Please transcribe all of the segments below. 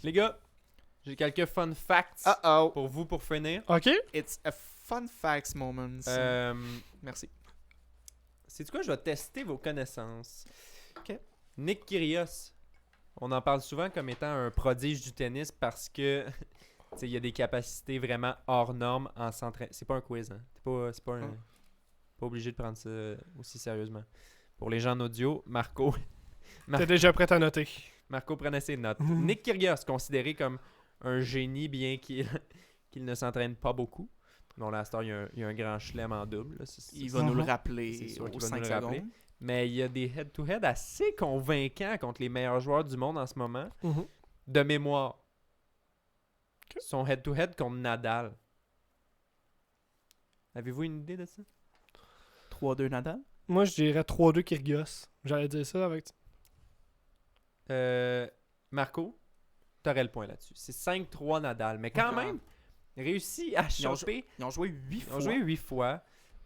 Les gars, j'ai quelques fun facts Uh-oh. pour vous pour finir. OK. It's a fun facts moment. Merci. C'est quoi? Je vais tester vos connaissances. OK. Nick Kyrgios. On en parle souvent comme étant un prodige du tennis parce que il y a des capacités vraiment hors normes en s'entraînant. C'est pas un quiz, hein? C'est pas obligé de prendre ça aussi sérieusement. Pour les gens en audio, Marco T'es déjà prêt à noter. prenait ses notes. Mhm. Nick Kyrgios, considéré comme un génie bien qu'il ne s'entraîne pas beaucoup. Bon, là, à cette heure, il y a un grand chelem en double. Là. Il va nous le c'est rappeler sûr qu'il aux va 5 nous le rappeler. secondes. Mais il y a des head-to-head assez convaincants contre les meilleurs joueurs du monde en ce moment. Mhm. De mémoire. Ok. Son head-to-head contre Nadal. Avez-vous une idée de ça? 3-2 Nadal. Moi, je dirais 3-2 Kyrgios. J'allais dire ça avec... Marco, t'aurais le point là-dessus. C'est 5-3 Nadal. Mais quand Ok. même, réussi à Ils ont choper. Ils ont joué 8 Ils fois. ont joué 8 fois.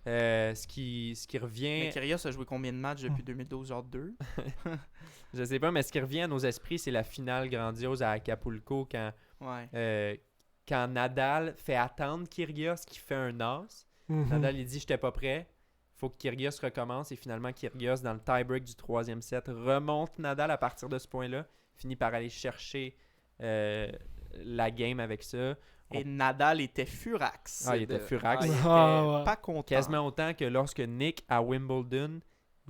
Ce qui revient... Mais Kyrgios a joué combien de matchs depuis 2012? Genre 2? Je sais pas, mais ce qui revient à nos esprits, c'est la finale grandiose à Acapulco Ouais. quand Nadal fait attendre Kyrgios qui fait un as. Mhm. Nadal, il dit « j'étais pas prêt ». Faut que Kyrgios recommence et finalement Kyrgios, dans le tie-break du 3e set, remonte Nadal à partir de ce point-là. Finit par aller chercher la game avec ça. Et Nadal était furax. Ah, il était furax. Il était Ah, ouais. pas content. Quasiment autant que lorsque Nick, à Wimbledon,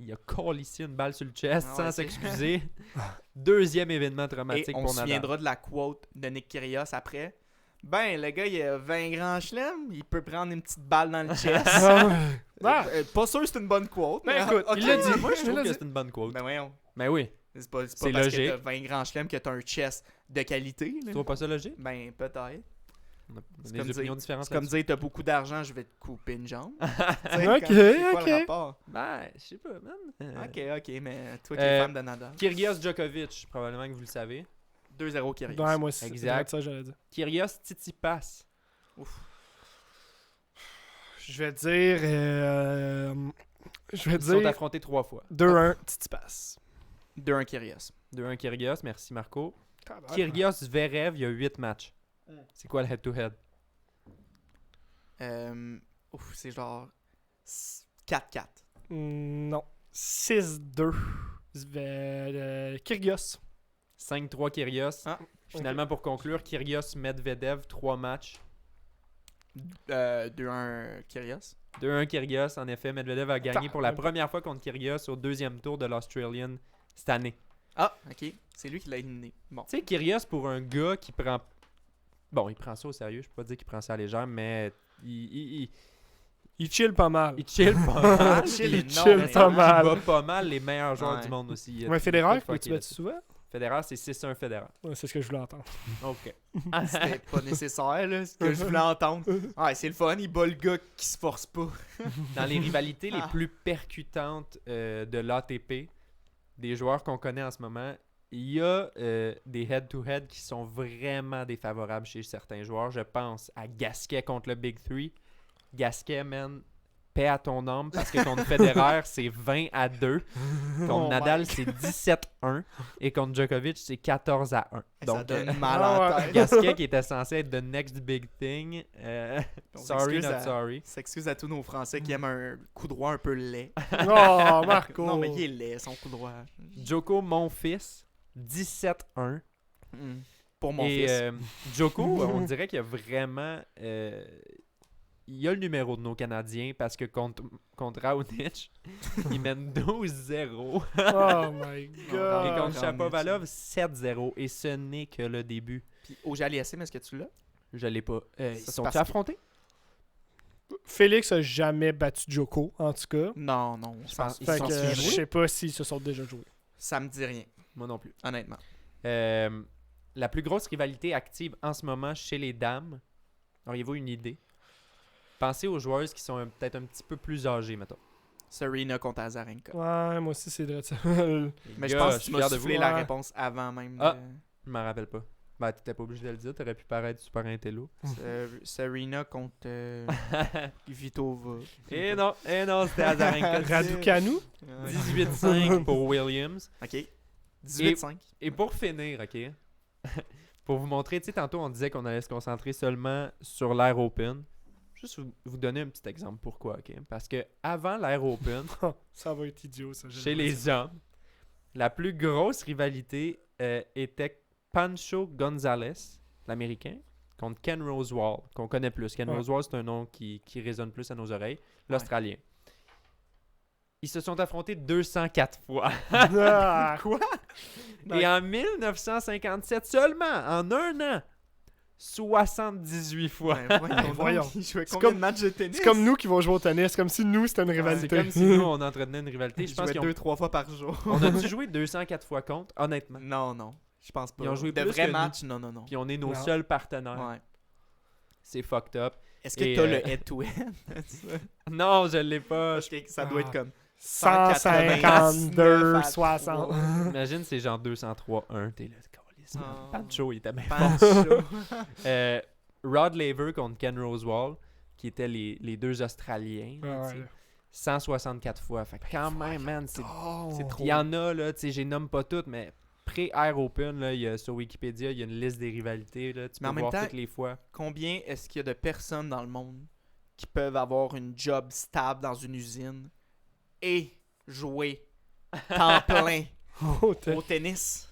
il a collé ici une balle sur le chest Ah ouais, sans c'est- s'excuser. Deuxième événement Et traumatique on pour se Nadal. souviendra de la quote de Nick Kyrgios après. Ben, le gars, il a 20 grands chelems, il peut prendre une petite balle dans le chest. Ah, ouais. Ah. Pas sûr que c'est une bonne quote. Ben, mais écoute, ok. il l'a dit. Moi, je Il trouve l'a que dit. c'est une bonne quote. Ben voyons. Mais oui. C'est pas C'est parce logique. que t'as 20 grands chelems que t'as un chest de qualité. là. Tu trouves pas ça logique? Ben, peut-être. On a C'est des comme opinions dire- différentes C'est comme là-dessus. dire, t'as beaucoup d'argent, je vais te couper une jambe. Tu sais, Ok, c'est quoi ok. le rapport? Ben, je sais pas, man. Ok, mais toi qui es fan de Nadal. Kyrgios Djokovic, probablement que vous le savez. 2-0 Kyrgios. Ouais, moi aussi. C'est Exact. exact ça, j'allais dire. Kyrgios Tsitsipas. Je vais dire... je vais Ils se sont dire affrontés 3 fois. 2-1, Tsitsipas. 2-1 Kyrgios. 2-1 Kyrgios, merci Marco. Tabarnak. Kyrgios Zverev, il y a 8 matchs. C'est quoi le head-to-head? C'est genre 4-4. Non. 6-2. Kyrgios. 5-3 Kyrgios. Ah, Finalement, pour conclure, Kyrgios Medvedev, 3 matchs. 2-1 Kyrgios. 2-1 Kyrgios, en effet. Medvedev a gagné pour la Tabarnak. première fois contre Kyrgios au 2e tour de l'Australian cette année. Ah, ok. C'est lui qui l'a éliminé. Bon. Tu sais, Kyrgios, pour un gars qui prend... Bon, il prend ça au sérieux. Je peux pas dire qu'il prend ça à légère, mais il Il chill pas mal. chill pas mal. Il chill Il énormément. chill pas mal. Il bat pas mal les meilleurs joueurs Ouais. du monde aussi. Il a- Ouais, il a Federer, tout faut que tu fucké battes là-dessus. souvent. Federer, c'est 6-1 Federer. Ouais, c'est ce que je voulais entendre. OK. C'était pas nécessaire, là, ce que je voulais entendre. Ouais, c'est le fun, il bat le gars qui se force pas. Dans les rivalités les Ah. plus percutantes de l'ATP, des joueurs qu'on connaît en ce moment, il y a des head-to-head qui sont vraiment défavorables chez certains joueurs. Je pense à Gasquet contre le Big Three. Gasquet, man, paix à ton âme, parce que contre Federer, c'est 20-2. Contre Oh Nadal, my c'est 17-1. Et contre Djokovic, c'est 14-1. Ça Donc, donne mal ah à la ouais. tête. Gasquet, qui était censé être the next big thing. On Sorry, s'excuse not à- sorry. S'excuse à tous nos Français qui aiment un coup droit un peu laid. Oh, Marco. Non, mais il est laid, son coup droit. Djoko, mon fils, 17-1. Mm. Pour mon Et fils. Djoko, on dirait qu'il y a vraiment... il y a le numéro de nos Canadiens parce que contre Raonic, il mène 12-0. Oh my Et god. contre Raonic. Shapovalov, 7-0. Et ce n'est que le début. Puis au Aliassime, est-ce que tu l'as? Je l'ai pas. Ils c'est sont parce ils que- affrontés? Félix a jamais battu Djoko, en tout cas. Non, je pense- pense Ils Fait s'en que souviennent, je oui? sais pas s'ils se sont déjà joués. Ça me dit rien, Moi non plus. honnêtement. La plus grosse rivalité active en ce moment chez les dames, auriez-vous une idée? Pensez aux joueuses qui sont peut-être un petit peu plus âgées, mettons. Serena contre Azarenka. Ouais, moi aussi, c'est vrai ça. Mais je Gars, pense que je tu suis m'as fier de soufflé vous. la Ouais. réponse avant même. Ah. de- Je m'en rappelle pas. Ben, t'étais pas obligé de le dire, t'aurais pu paraître super intello. Serena contre Vitova. Et non, c'était Azarenka. Raducanu. Ouais. 18-5 pour Williams. Ok. 18-5. Et pour finir, OK? Pour vous montrer, tu sais, tantôt on disait qu'on allait se concentrer seulement sur l'air open. Juste vous donner un petit exemple pourquoi, ok? Parce que avant l'air open, Ça va être idiot, ça. chez les hommes, la plus grosse rivalité était Pancho Gonzalez, l'Américain, contre Ken Rosewall, qu'on connaît plus. Ken Ouais. Rosewall, c'est un nom qui résonne plus à nos oreilles. L'Australien. Ils se sont affrontés 204 fois. Ah, Quoi? Et en 1957 seulement, en un an, 78 fois. Ben, voyons. Voyons. Donc, il jouait C'est combien comme- de matchs de tennis? c'est comme nous qui vont jouer au tennis. C'est comme si nous, c'était une C'est rivalité. comme si nous, on entretenait une rivalité. Il Je pense jouait qu'ils ont... 2-3 fois par jour. On a-tu joué 204 fois contre, honnêtement? Non. Je pense pas. Ils ont joué de plus vrais que matchs, non. Puis on est nos Non. seuls partenaires. Ouais. C'est fucked up. Est-ce que Et, t'as le head-to-head? Non, je l'ai pas. Parce que ça doit être comme 152, 189 60. Imagine, c'est genre 203-1. T'es là, câlisse, Oh. Pancho, il était bien fort. Pancho. Rod Laver contre Ken Rosewall, qui étaient les deux Australiens. là, Ouais, tu sais, ouais. 164 fois. Fait que quand même, man, c'est Oh. il y en a, là, tu sais, je les nomme pas toutes, mais pré-Air Open, là, il y a, sur Wikipédia, il y a une liste des rivalités. Là, tu Mais peux en même voir temps- toutes les fois. Combien est-ce qu'il y a de personnes dans le monde qui peuvent avoir une job stable dans une usine et jouer temps plein Oh, t'es- au tennis?